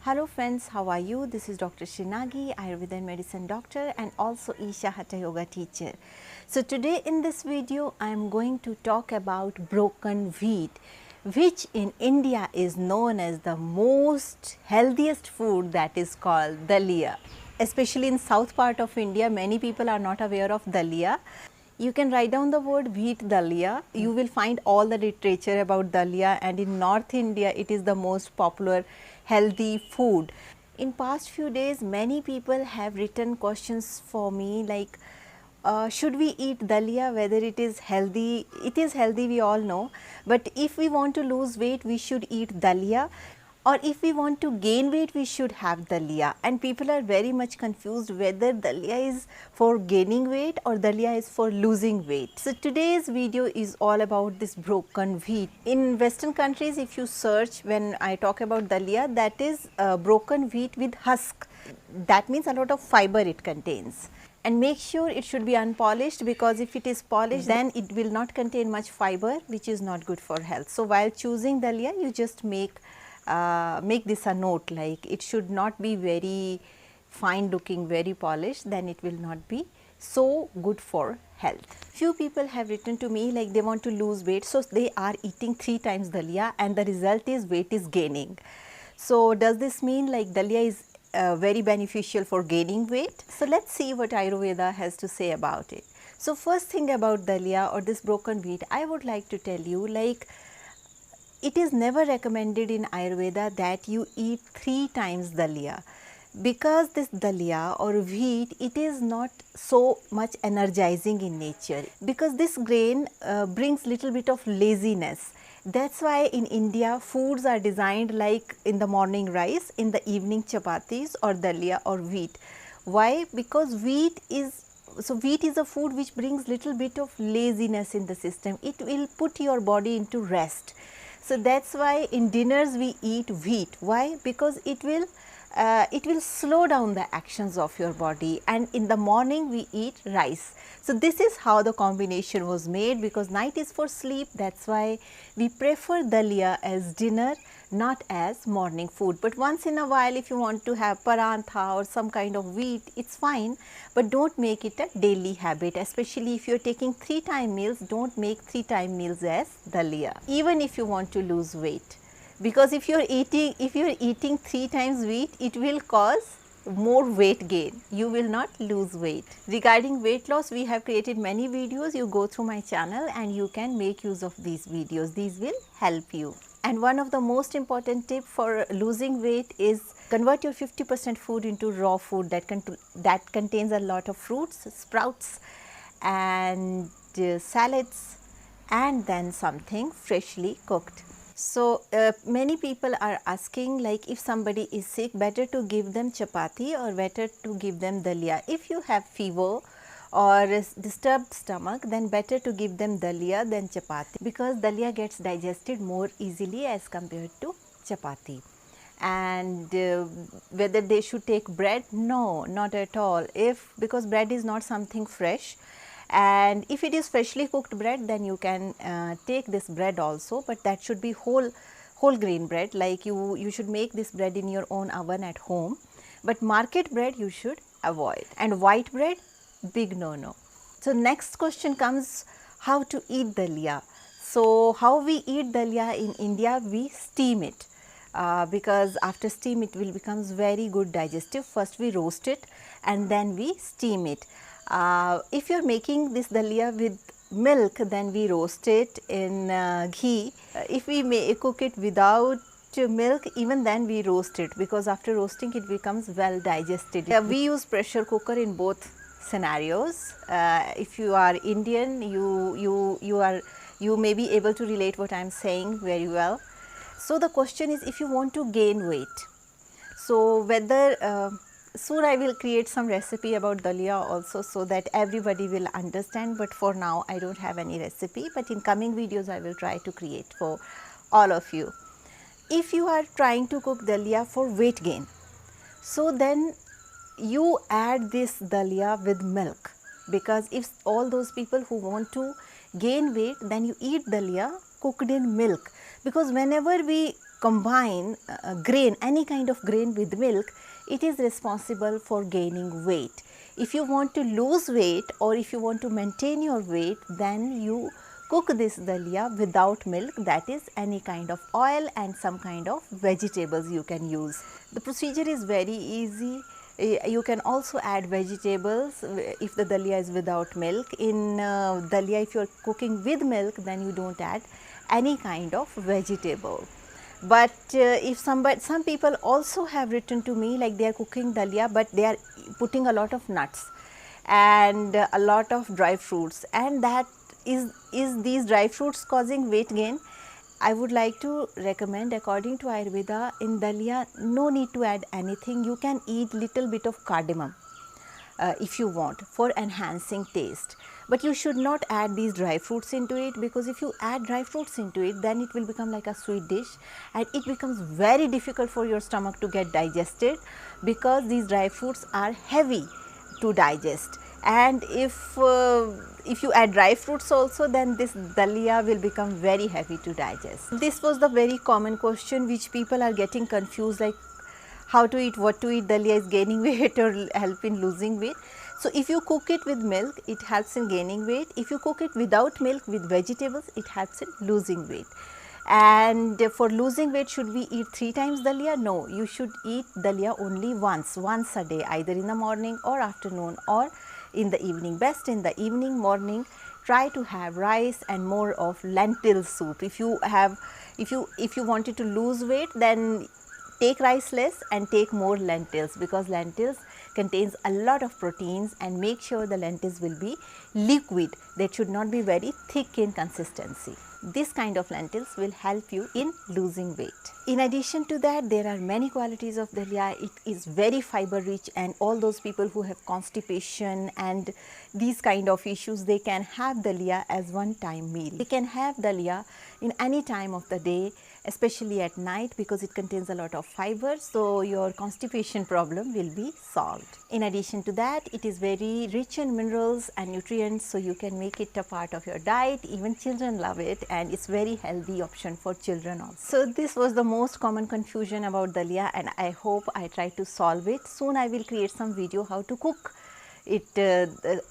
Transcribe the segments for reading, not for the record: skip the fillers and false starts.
Hello friends, how are you? This is Dr. Srinagi, Ayurveda and Medicine doctor and also Isha Hatha Yoga teacher. So today in this video I am going to talk about broken wheat, which in India is known as the most healthiest food, that is called dalia. Especially in south part of India, many people are not aware of dalia. You can write down the word wheat dalia. You will find all the literature about dalia, and in North India it is the most popular healthy food. In past few days many people have written questions for me like should we eat dalia, whether it is healthy. It is healthy, we all know, but if we want to lose weight we should eat dalia, or if we want to gain weight we should have dalia. And people are very much confused whether dalia is for gaining weight or dalia is for losing weight. So today's video is all about this broken wheat. In western countries, if you search when I talk about dalia, that is broken wheat with husk. That means a lot of fiber it contains. And make sure it should be unpolished, because if it is polished then it will not contain much fiber, which is not good for health. So while choosing dalia, you just make this a note, like it should not be very fine looking, very polished, then it will not be so good for health. Few people have written to me like they want to lose weight, so they are eating 3 times dalia and the result is weight is gaining. So does this mean like dalia is very beneficial for gaining weight? So let's see what Ayurveda has to say about it. So first thing about dalia or this broken wheat, I would like to tell you, like it is never recommended in Ayurveda that you eat 3 times dalia, because this dalia or wheat, it is not so much energizing in nature, because this grain brings little bit of laziness. That's why in India foods are designed like in the morning rice, in the evening chapatis or dalia or wheat. Why? Because wheat is a food which brings little bit of laziness in the system. It will put your body into rest. So that's why in dinners we eat wheat. Why? Because it will slow down the actions of your body, and in the morning we eat rice. So this is how the combination was made, because night is for sleep. That's why we prefer dalia as dinner, not as morning food. But once in a while if you want to have parantha or some kind of wheat, it's fine, but don't make it a daily habit. Especially if you're taking 3 time meals, don't make 3 time meals as dalia, even if you want to lose weight. Because if you're eating 3 times wheat, it will cause more weight gain. You will not lose weight. Regarding weight loss, we have created many videos. You go through my channel and you can make use of these videos. These will help you. And one of the most important tip for losing weight is convert your 50% food into raw food that contains a lot of fruits, sprouts and salads, and then something freshly cooked. So many people are asking, like if somebody is sick, better to give them chapati or better to give them dalia. If you have fever or disturbed stomach, then better to give them dalia than chapati, because dalia gets digested more easily as compared to chapati. And whether they should take bread? No, not at all. Because bread is not something fresh, and if it is freshly cooked bread, then you can take this bread also, but that should be whole grain bread. Like you should make this bread in your own oven at home, but market bread you should avoid. And white bread, big no. So next question comes, how to eat dalia. So how we eat dalia in India? We steam it. Because after steam it will becomes very good digestive. First we roast it and then we steam it. If you are making this dalia with milk, then we roast it in ghee. If we cook it without milk, even then we roast it, because after roasting it becomes well digested. We use pressure cooker in both scenarios. If you are Indian, you may be able to relate what I am saying very well. So the question is, if you want to gain weight, so whether soon I will create some recipe about dalia also, so that everybody will understand, but for now I don't have any recipe, but in coming videos I will try to create for all of you. If you are trying to cook dalia for weight gain, so then you add this dalia with milk, because if all those people who want to gain weight, then you eat dalia cooked in milk, because whenever we combine grain, any kind of grain with milk, it is responsible for gaining weight. If you want to lose weight or if you want to maintain your weight, then you cook this dalia without milk, that is any kind of oil and some kind of vegetables you can use. The procedure is very easy. You can also add vegetables if the dalia is without milk. In dalia, if you are cooking with milk, then you don't add any kind of vegetable. But if some people also have written to me like they are cooking dalia, but they are putting a lot of nuts and a lot of dry fruits, and that is these dry fruits causing weight gain. I would like to recommend, according to Ayurveda, in dalia no need to add anything. You can eat little bit of cardamom if you want for enhancing taste, but you should not add these dry fruits into it, because if you add dry fruits into it, then it will become like a sweet dish and it becomes very difficult for your stomach to get digested, because these dry fruits are heavy to digest. And if you add dry fruits also, then this dalia will become very heavy to digest. This was the very common question which people are getting confused, like how to eat, what to eat. Dalia is gaining weight or help in losing weight. So if you cook it with milk, it helps in gaining weight. If you cook it without milk with vegetables, it helps in losing weight. And for losing weight, should we eat 3 times dalia? No, you should eat dalia only once a day, either in the morning or afternoon or in the evening. Best in the evening. Morning, try to have rice and more of lentil soup. If you wanted to lose weight, then take rice less and take more lentils, because lentils contains a lot of proteins, and make sure the lentils will be liquid. They should not be very thick in consistency. This kind of lentils will help you in losing weight. In addition to that, there are many qualities of dalia. It is very fiber rich, and all those people who have constipation and these kind of issues, they can have dalia as one time meal. They can have dalia in any time of the day, especially at night, because it contains a lot of fiber, so your constipation problem will be solved. In addition to that, it is very rich in minerals and nutrients, so you can make it a part of your diet. Even children love it, and it's very healthy option for children also. So this was the most common confusion about dalia, and I hope I try to solve it. Soon I will create some video how to cook it,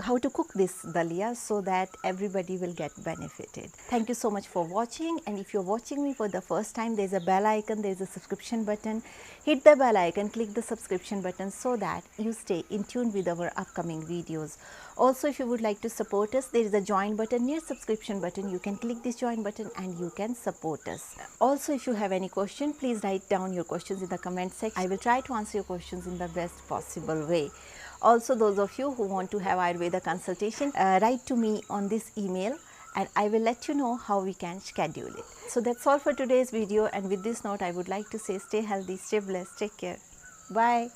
how to cook this dalia, so that everybody will get benefited. Thank you so much for watching, and if you're watching me for the first time, there's a bell icon, there's a subscription button. Hit the bell icon, click the subscription button, so that you stay in tune with our upcoming videos. Also, if you would like to support us, there is a join button near subscription button. You can click this join button and you can support us. Also, if you have any question, please write down your questions in the comment section. I will try to answer your questions in the best possible way. Also, those of you who want to have Ayurveda consultation, write to me on this email and I will let you know how we can schedule it. So that's all for today's video, and with this note I would like to say, stay healthy, stay blessed, take care. Bye.